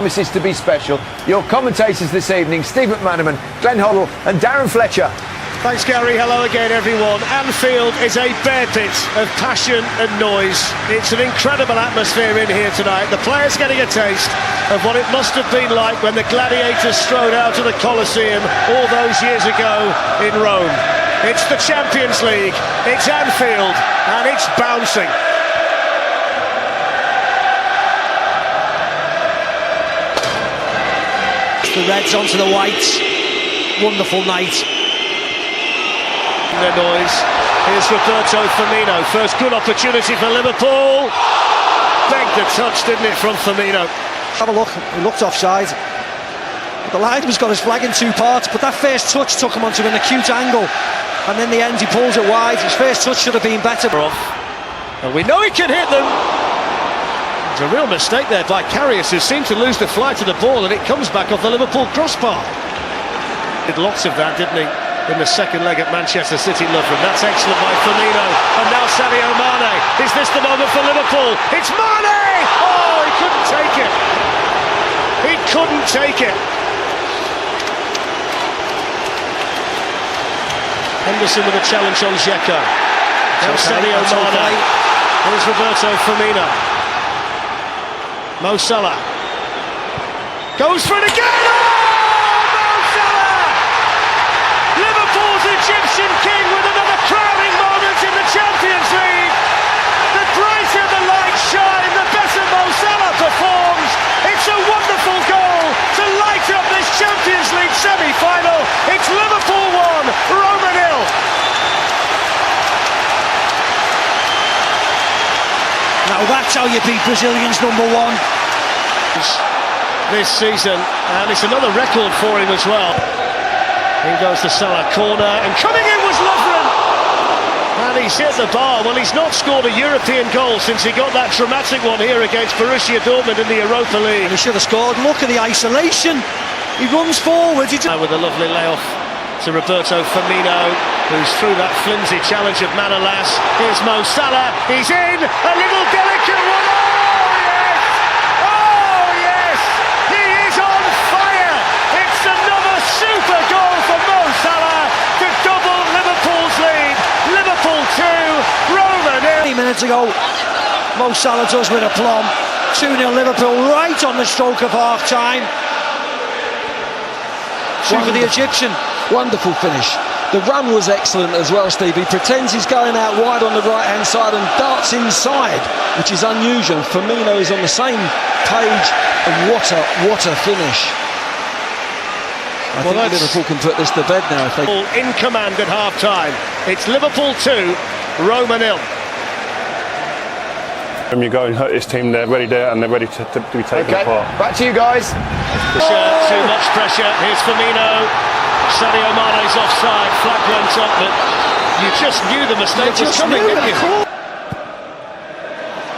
Promises to be special. Your commentators this evening, Steve McManaman, Glenn Hoddle and Darren Fletcher. Thanks, Gary. Hello again, everyone. Anfield is a bear pit of passion and noise. It's an incredible atmosphere in here tonight. The players getting a taste of what it must have been like when the gladiators strode out of the Colosseum all those years ago in Rome. It's the Champions League, it's Anfield, and it's bouncing. The Reds onto the Whites. Wonderful night. The noise. Here's Roberto Firmino. First good opportunity for Liverpool. Begged the touch, didn't it, from Firmino? Have a look. He looked offside. The linesman's got his flag in two parts, but that first touch took him onto an acute angle. And in the end, he pulls it wide. His first touch should have been better. And we know he can hit them. It's a real mistake there by Karius, who seemed to lose the flight of the ball, and it comes back off the Liverpool crossbar. Did lots of that, didn't he, in the second leg at Manchester City, Lovren. That's excellent by Firmino. And now Sadio Mane. Is this the moment for Liverpool? It's Mane! Oh, he couldn't take it. He couldn't take it. Henderson with a challenge on Dzeko. Now Sadio Mane. Here's Roberto Firmino. Mo Salah goes for it again. Oh, Mo Salah! Liverpool's Egyptian king with another crowning moment in the Champions League. The brighter the lights shine, the better Mo Salah performs. It's a wonderful goal to light up this Champions League semi-final. It's Liverpool 1, Roma 0. Now that's how you beat Brazilians #1 this season, and it's another record for him as well. Here goes the Salah corner, and coming in was Lovren, and he's hit the bar. Well, he's not scored a European goal since he got that dramatic one here against Borussia Dortmund in the Europa League. And he should have scored. Look at the isolation. He runs forward. With a lovely layoff to Roberto Firmino, who's through that flimsy challenge of Manolas. Here's Mo Salah. He's in. A little delicate one. Oh yes! He is on fire. It's another super goal for Mo Salah to double Liverpool's lead. Liverpool 2, Roma 0. 20 minutes ago, Mo Salah does with aplomb. 2-0 Liverpool right on the stroke of half-time. Two for the Egyptian. Wonderful finish. The run was excellent as well, Steve. He pretends he's going out wide on the right-hand side and darts inside, which is unusual. Firmino is on the same page, and what a finish. I think Liverpool can put this to bed now if they... In command at half-time. It's Liverpool 2, Roma 0. You go and hurt this team, they're ready there and they're ready to be taken apart. Back to you guys. Too much pressure. Here's Firmino. Sadio Mane's offside. Flag went up, but you just knew the mistake was coming, didn't you?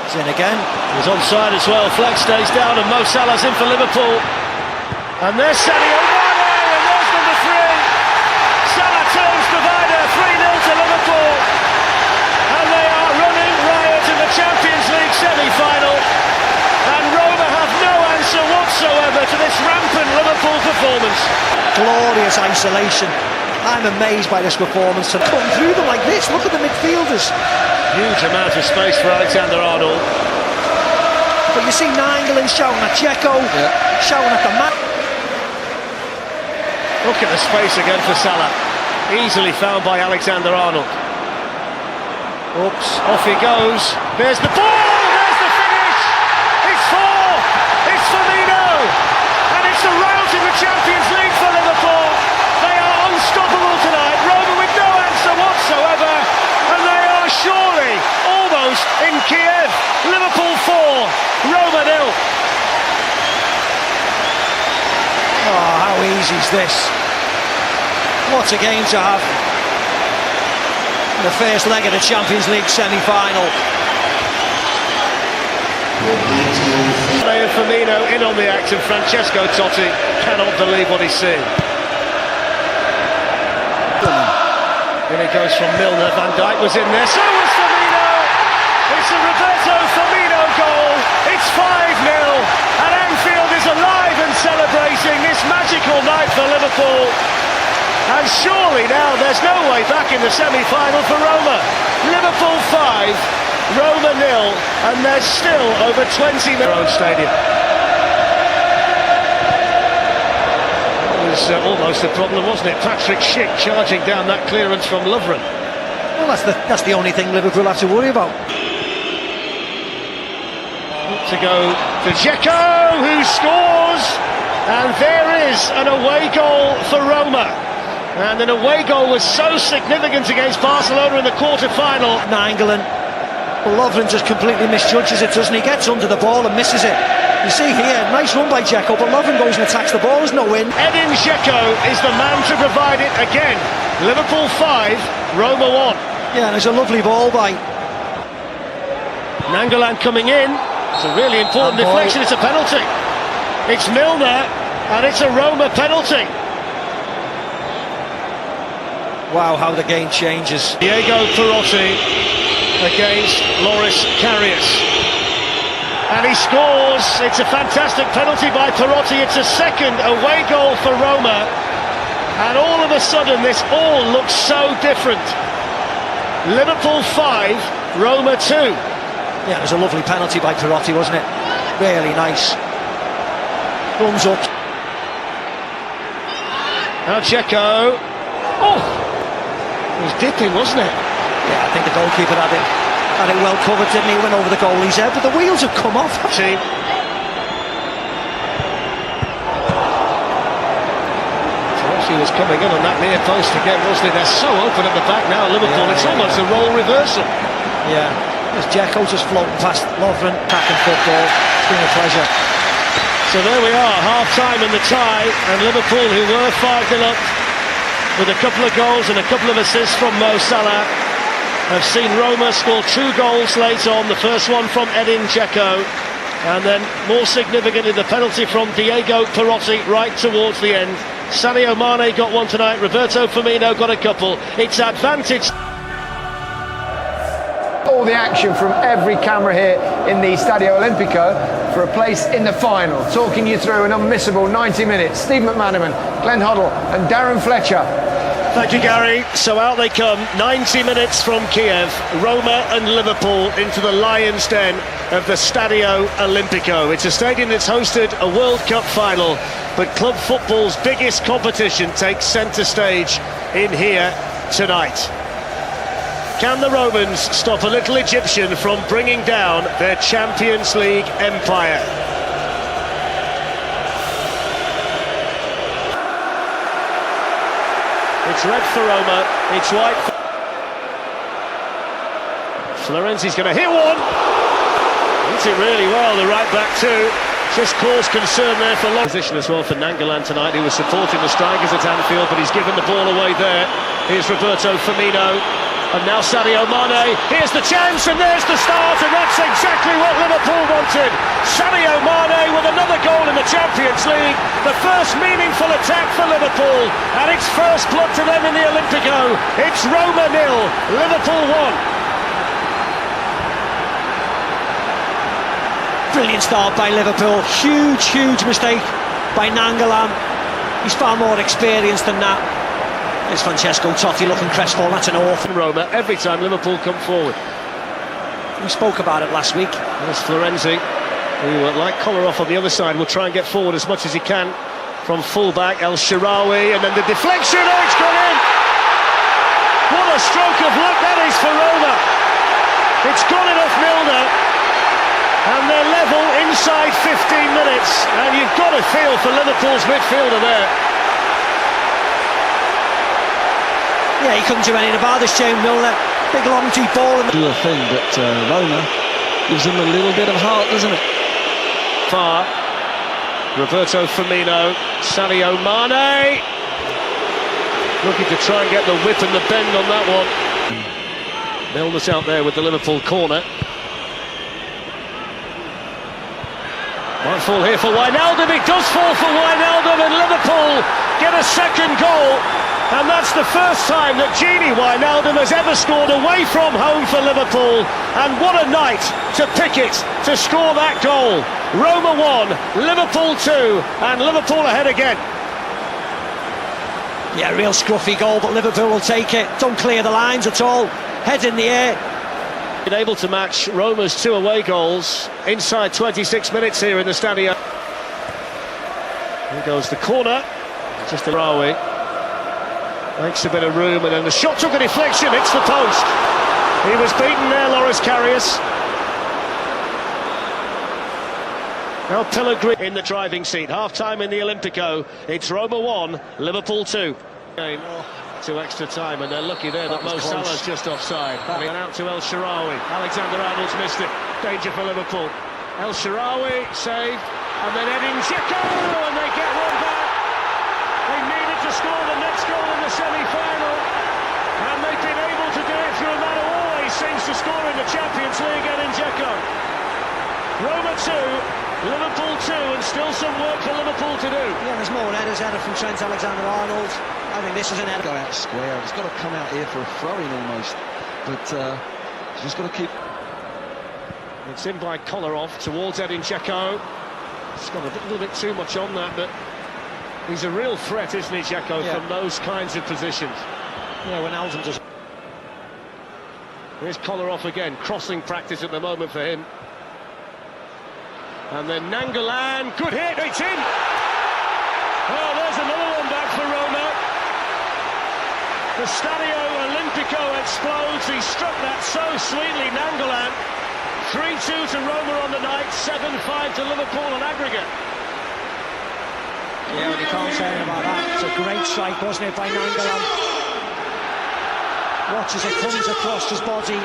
He's in again. He's onside as well. Flag stays down, and Mo Salah's in for Liverpool. And there's Sadio Mane, and there's number 3. Salah turns divider. 3-0 to Liverpool, and they are running riot in the Champions League semi-final. And Roma have no answer whatsoever to this rampant Liverpool performance. Glorious isolation. I'm amazed by this performance to come through them like this. Look at the midfielders. Huge amount of space for Alexander-Arnold. But you see Nainggolan shouting at Dzeko, shouting at the man. Look at the space again for Salah. Easily found by Alexander-Arnold. Oops, off he goes. There's the ball! There's the finish! It's 4! It's Firmino! And it's a rout in the Champions League for Liverpool. They are unstoppable tonight. Roma with no answer whatsoever. And they are surely almost in Kiev. Liverpool 4, Roma 0. Oh, how easy is this? What a game to have. The first leg of the Champions League semi-final. Firmino in on the act, and Francesco Totti cannot believe what he's seeing. And he goes from Milner. Van Dijk was in there, so was Firmino. It's a Roberto Firmino goal. It's 5-0, and Anfield is alive. Liverpool. And surely now there's no way back in the semi-final for Roma. Liverpool 5, Roma 0, and there's still over 20 in their own stadium. It was almost a problem, wasn't it? Patrick Schick charging down that clearance from Lovren. Well, that's the only thing Liverpool have to worry about. To go to Dzeko, who scores, and there is an away goal for Roma. And an away goal was so significant against Barcelona in the quarter-final. Nainggolan, Lovren just completely misjudges it, doesn't he? Gets under the ball and misses it. You see here, nice run by Dzeko, but Lovren goes and attacks the ball, there's no win. Edin Dzeko is the man to provide it again. Liverpool 5, Roma 1. Yeah, and it's a lovely ball by Nainggolan coming in. It's a really important deflection, it's a penalty. It's Milner, and it's a Roma penalty. Wow, how the game changes. Diego Perotti against Loris Karius. And he scores. It's a fantastic penalty by Perotti. It's a second away goal for Roma. And all of a sudden, this all looks so different. Liverpool 5, Roma 2. Yeah, it was a lovely penalty by Perotti, wasn't it? Really nice. Runs up. Now Dzeko. Oh! It was dipping, wasn't it? Yeah, I think the goalkeeper had it well covered, didn't he? Went over the goalie's head, but the wheels have come off. Team. He was coming in on that near post again, wasn't he? They're so open at the back now, Liverpool. Yeah, it's almost a role reversal. Yeah. There's Dzeko just floating past Lovren, attacking football. It's been a pleasure. So there we are, half-time in the tie, and Liverpool, who were 5-0 up, with a couple of goals and a couple of assists from Mo Salah, have seen Roma score 2 goals late on, the first one from Edin Dzeko, and then more significantly the penalty from Diego Perotti right towards the end. Sadio Mane got one tonight, Roberto Firmino got a couple. It's advantage. All the action from every camera here in the Stadio Olimpico for a place in the final. Talking you through an unmissable 90 minutes. Steve McManaman, Glenn Hoddle and Darren Fletcher. Thank you, Gary. So out they come, 90 minutes from Kiev, Roma and Liverpool into the Lions' Den of the Stadio Olimpico. It's a stadium that's hosted a World Cup final, but club football's biggest competition takes centre stage in here tonight. Can the Romans stop a little Egyptian from bringing down their Champions League empire? It's red for Roma, it's white for... Florenzi's going to hit one! Hits it really well, the right back too. Just caused concern there for long. Position as well for Nainggolan tonight, who was supporting the strikers at Anfield, but he's given the ball away there. Here's Roberto Firmino. And now Sadio Mane, here's the chance, and there's the start, and that's exactly what Liverpool wanted. Sadio Mane with another goal in the Champions League, the first meaningful attack for Liverpool, and it's first blood to them in the Olimpico. It's Roma 0, Liverpool 1. Brilliant start by Liverpool. Huge mistake by Nainggolan. He's far more experienced than that. There's Francesco Totti looking crestfallen. That's an awful Roma every time Liverpool come forward. We spoke about it last week. There's Florenzi, who, like Kolarov on the other side, will try and get forward as much as he can from full-back. El Shaarawy, and then the deflection. Oh, it's gone in! What a stroke of luck that is for Roma. It's gone in off Milner, and they're level inside 15 minutes. And you've got to feel for Liverpool's midfielder there. Yeah, he couldn't do anything about this, James Milner. Big long deep ball. Do a thing, but Roma gives him a little bit of heart, doesn't it? Far. Roberto Firmino, Sadio Mane. Looking to try and get the whip and the bend on that one. Milner's out there with the Liverpool corner. Might fall here for Wijnaldum. It does fall for Wijnaldum, and Liverpool get a second goal. And that's the first time that Gini Wijnaldum has ever scored away from home for Liverpool. And what a night to pick it, to score that goal. Roma 1, Liverpool 2, and Liverpool ahead again. Yeah, real scruffy goal, but Liverpool will take it. Don't clear the lines at all. Head in the air. Been able to match Roma's 2 away goals inside 26 minutes here in the Stadio. Here goes the corner. Just a Rawi. Makes a bit of room, and then the shot took a deflection. It's the post. He was beaten there, Loris Karius. Now Pellegrini in the driving seat. Half-time in the Olimpico. It's Roma 1, Liverpool 2. Game to extra time, and they're lucky there that Mo Salah's just offside. And out to El Shaarawy. Alexander-Arnold's missed it. Danger for Liverpool. El Shaarawy saved, and then Edin Dzeko, and they get one back. They needed to score the next goal in the semi-final, and they've been able to do it through a man who always seems to score in the Champions League, Edin Dzeko. Roma 2, Liverpool 2, and still some work for Liverpool to do. Yeah, there's more headers from Trent Alexander-Arnold. I think this is an header. Go out square. He's got to come out here for a throw-in almost, but he's just got to keep. It's in by Kolarov towards Edin Dzeko. He's got a little bit too much on that, but he's a real threat, isn't he, Dzeko, from those kinds of positions. Yeah, when Alton just... Here's Kolarov again, crossing practice at the moment for him. And then Nangolan, good hit, it's in! Oh, there's another one back for Roma. The Stadio Olimpico explodes, he struck that so sweetly, Nangolan. 3-2 to Roma on the night, 7-5 to Liverpool on aggregate. Yeah, well, you can't say anything about that. It's a great strike, wasn't it, by Nangolan? Watch as it comes across his body.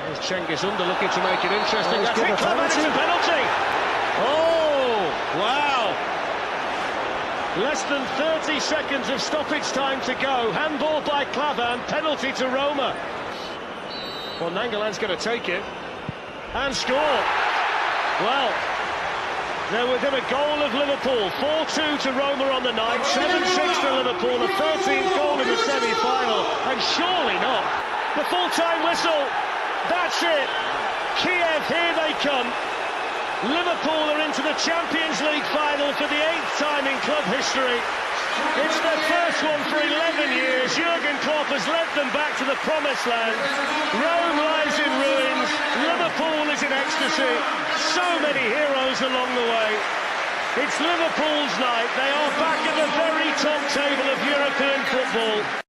There's Cengiz Under looking to make it interesting. That's it, It's a penalty. Oh, wow. Less than 30 seconds of stoppage time to go. Handball by Klavan, penalty to Roma. Well, Nangolan's going to take it and score. Well, they're within a goal of Liverpool. 4-2 to Roma on the night, 7-6 to Liverpool, a 13th goal in the semi-final, and surely not. The full-time whistle, that's it. Kiev, here they come. Liverpool are into the Champions League final for the 8th time in club history. It's their first one for 11 years. Jurgen Klopp has led them back to the promised land. Rome lies in ruins. Liverpool is in ecstasy. So many heroes along the way. It's Liverpool's night. They are back at the very top table of European football.